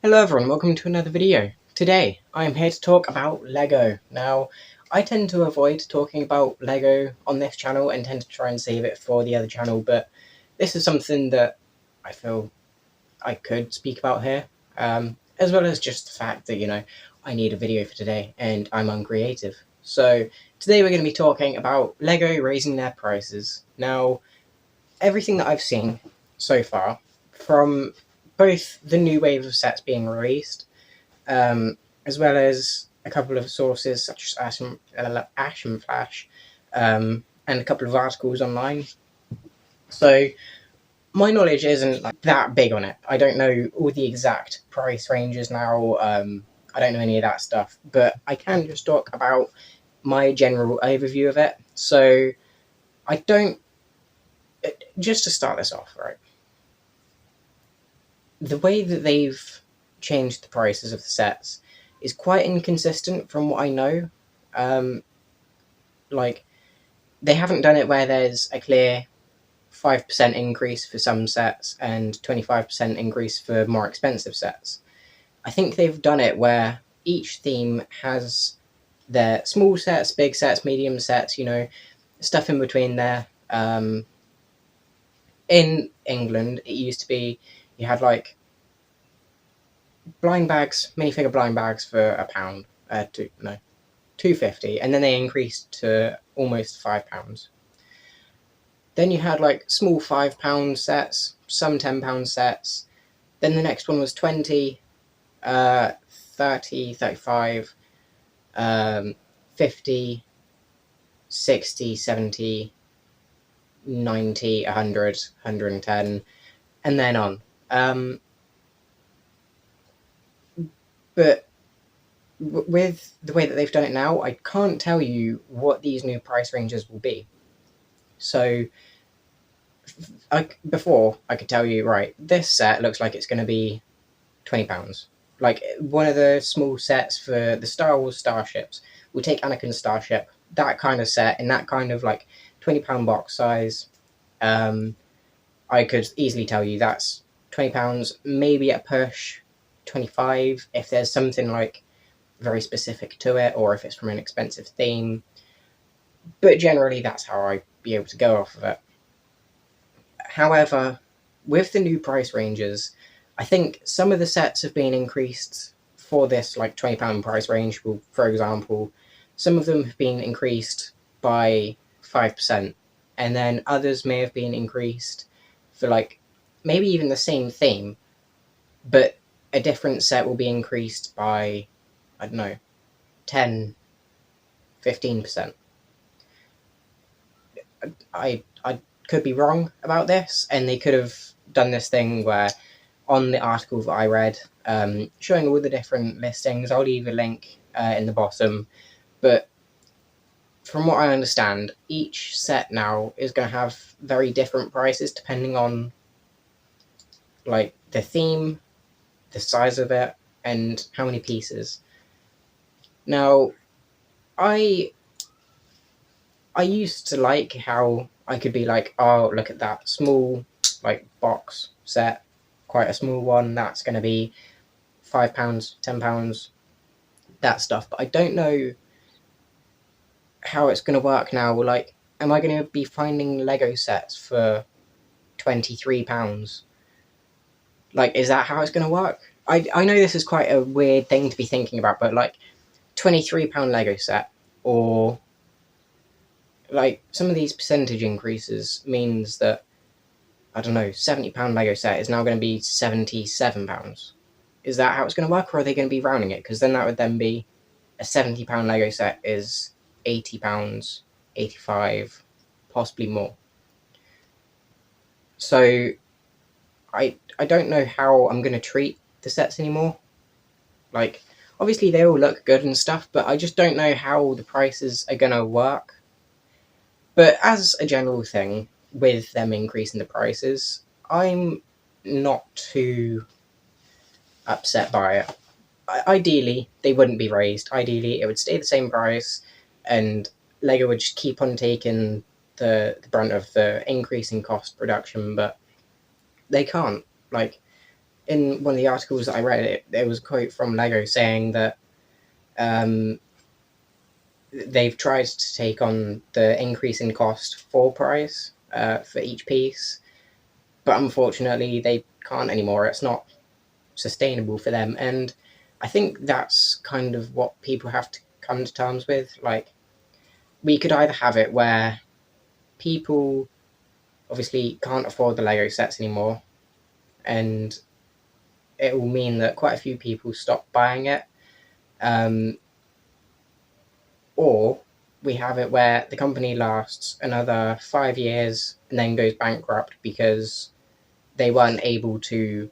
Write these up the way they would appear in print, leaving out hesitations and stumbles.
Hello everyone, welcome to another video. Today, I am here to talk about LEGO. Now, I tend to avoid talking about LEGO on this channel and tend to try and save it for the other channel, but this is something that I feel I could speak about here, as well as just the fact that, I need a video for today and I'm uncreative. So, today we're going to be talking about LEGO raising their prices. Now, everything that I've seen so far, from both the new wave of sets being released, as well as a couple of sources such as Ash and Flash, and a couple of articles online. So my knowledge isn't that big on it. I don't know all the exact price ranges now. I don't know any of that stuff, but I can just talk about my general overview of it. So I don't. Just to start this off, right? The way that they've changed the prices of the sets is quite inconsistent from what I know. They haven't done it where there's a clear 5% increase for some sets and 25% increase for more expensive sets. I think they've done it where each theme has their small sets, big sets, medium sets, stuff in between there. In England, it used to be you had blind bags, minifigure blind bags for £1, £2.50, and then they increased to almost £5. Then you had small £5 sets, some £10 sets. Then the next one was 20, 30, 35, 50, 60, 70, 90, 100, 110, and then on. But with the way that they've done it now, I can't tell you what these new price ranges will be. So before, I could tell you, right, this set looks like it's going to be £20. Like one of the small sets for the Star Wars starships, we'll take Anakin's starship, that kind of set in that kind of £20 box size. I could easily tell you that's £20, maybe at a push 25 if there's something very specific to it, or if it's from an expensive theme. But generally, that's how I'd be able to go off of it. However, with the new price ranges, I think some of the sets have been increased for this £20 price range. Well, for example, some of them have been increased by 5%, and then others may have been increased for maybe even the same theme, but a different set will be increased by, I don't know, 10, 15%. I could be wrong about this, and they could have done this thing where on the article that I read, showing all the different listings, I'll leave a link in the bottom, but from what I understand, each set now is going to have very different prices depending on the theme, the size of it, and how many pieces. Now, I used to like how I could be oh, look at that small box set, quite a small one, that's going to be £5, £10, that stuff. But I don't know how it's going to work now. Am I going to be finding Lego sets for £23? Is that how it's going to work? I know this is quite a weird thing to be thinking about, but £23 Lego set, or some of these percentage increases means that, I don't know, £70 Lego set is now going to be £77. Is that how it's going to work, or are they going to be rounding it? Because then that would then be a £70 Lego set is £80, 85, possibly more. So I don't know how I'm going to treat the sets anymore. Obviously they all look good and stuff, but I just don't know how the prices are going to work. But as a general thing, with them increasing the prices, I'm not too upset by it. Ideally, they wouldn't be raised. Ideally, it would stay the same price, and Lego would just keep on taking the brunt of the increasing cost production, but they can't. in one of the articles that I read, there was a quote from Lego saying that they've tried to take on the increase in cost for price for each piece, but unfortunately they can't anymore. It's not sustainable for them, and I think that's kind of what people have to come to terms with. Like, we could either have it where people obviously can't afford the Lego sets anymore, and it will mean that quite a few people stop buying it, um, or we have it where the company lasts another 5 years and then goes bankrupt because they weren't able to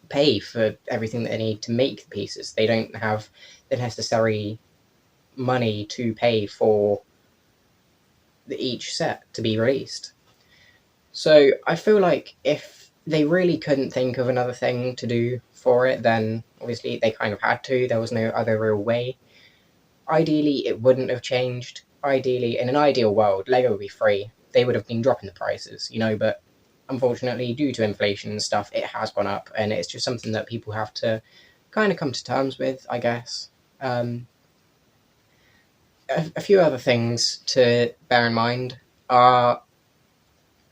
pay for everything that they need to make the pieces. They don't have the necessary money to pay for each set to be released. So I feel like if they really couldn't think of another thing to do for it, then obviously they kind of had to. There was no other real way. Ideally, it wouldn't have changed. Ideally, in an ideal world, Lego would be free. They would have been dropping the prices, but unfortunately, due to inflation and stuff, it has gone up, and it's just something that people have to kind of come to terms with, I guess. A few other things to bear in mind are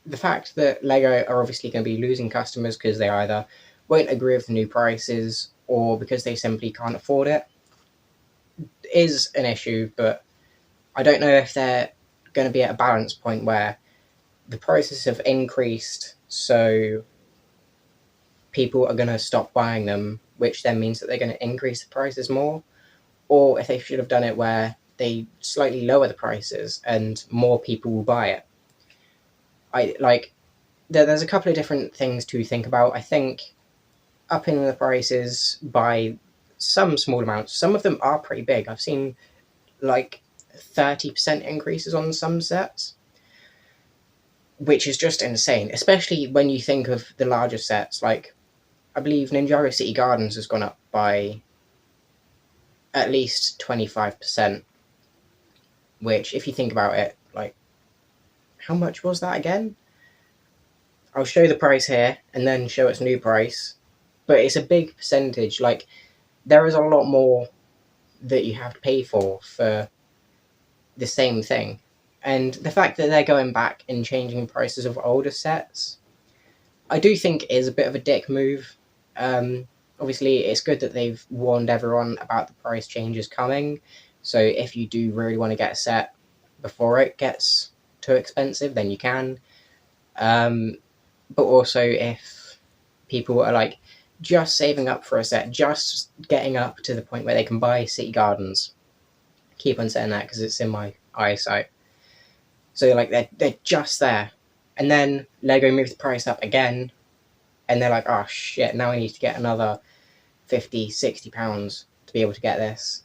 the fact that Lego are obviously going to be losing customers because they either won't agree with the new prices or because they simply can't afford it is an issue, but I don't know if they're going to be at a balance point where the prices have increased, so people are going to stop buying them, which then means that they're going to increase the prices more, or if they should have done it where they slightly lower the prices and more people will buy it. There's a couple of different things to think about. I think upping the prices by some small amounts. Some of them are pretty big. I've seen like 30% increases on some sets, which is just insane, especially when you think of the larger sets. Like, I believe Ninjago City Gardens has gone up by at least 25%, which, if you think about it, like, how much was that again? I'll show the price here and then show its new price, but it's a big percentage. Like, there is a lot more that you have to pay for the same thing. And the fact that they're going back and changing prices of older sets, I do think is a bit of a dick move. Obviously, it's good that they've warned everyone about the price changes coming. So if you do really want to get a set before it gets too expensive, then you can. But also, if people are like just saving up for a set, just getting up to the point where they can buy City Gardens, keep on saying that because it's in my eyesight. So like they're just there, and then Lego moves the price up again, and they're like, oh shit, now I need to get another 50, 60 pounds to be able to get this.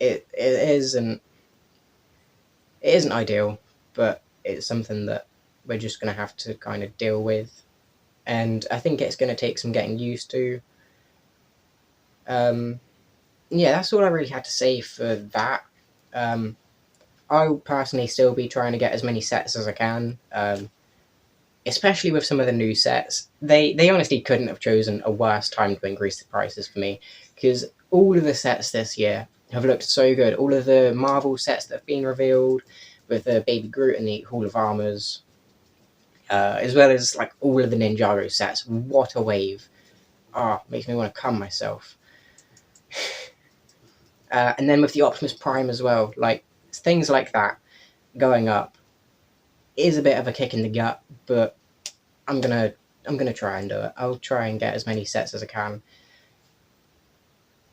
It isn't ideal, but it's something that we're just going to have to kind of deal with, and I think it's going to take some getting used to. Yeah, that's all I really had to say for that. I'll personally still be trying to get as many sets as I can, especially with some of the new sets. They honestly couldn't have chosen a worse time to increase the prices for me, because all of the sets this year have looked so good. All of the Marvel sets that have been revealed, with the Baby Groot and the Hall of Armors, as well as like all of the Ninjago sets. What a wave! Makes me want to cum myself. And then with the Optimus Prime as well, like things like that going up is a bit of a kick in the gut, but I'm gonna try and do it. I'll try and get as many sets as I can.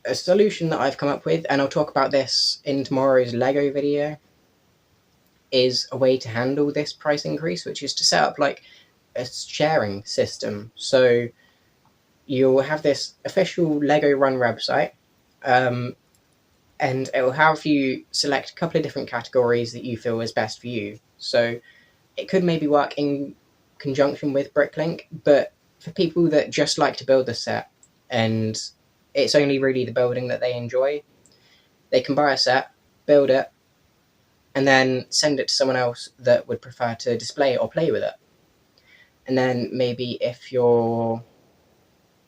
A solution that I've come up with, and I'll talk about this in tomorrow's Lego video, is a way to handle this price increase, which is to set up like a sharing system. So you'll have this official Lego Run website, and it will have you select a couple of different categories that you feel is best for you. So it could maybe work in conjunction with Bricklink, but for people that just like to build the set and it's only really the building that they enjoy, they can buy a set, build it, and then send it to someone else that would prefer to display or play with it. And then maybe if you're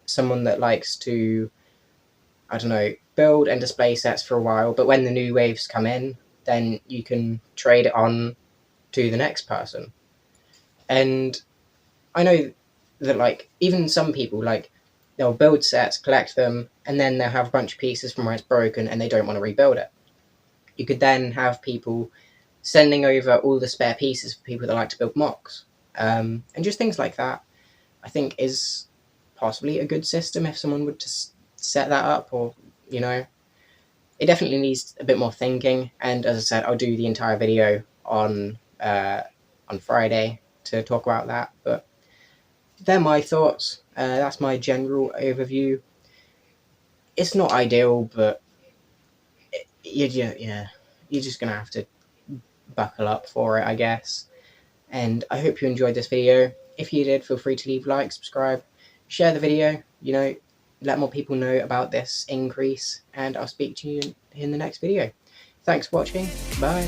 someone that likes to, I don't know, build and display sets for a while, but when the new waves come in, then you can trade it on to the next person. And I know that, like, even some people, like, they'll build sets, collect them, and then they'll have a bunch of pieces from where it's broken and they don't want to rebuild it. You could then have people sending over all the spare pieces for people that like to build mocks. And just things like that, I think, is possibly a good system if someone would just set that up, or, you know, it definitely needs a bit more thinking. And as I said, I'll do the entire video on Friday to talk about that. But they're my thoughts. That's my general overview. It's not ideal, but you're just gonna have to buckle up for it, I guess. And I hope you enjoyed this video. If you did, feel free to leave a like, subscribe, share the video, you know, let more people know about this increase, and I'll speak to you in the next video. Thanks for watching. Bye.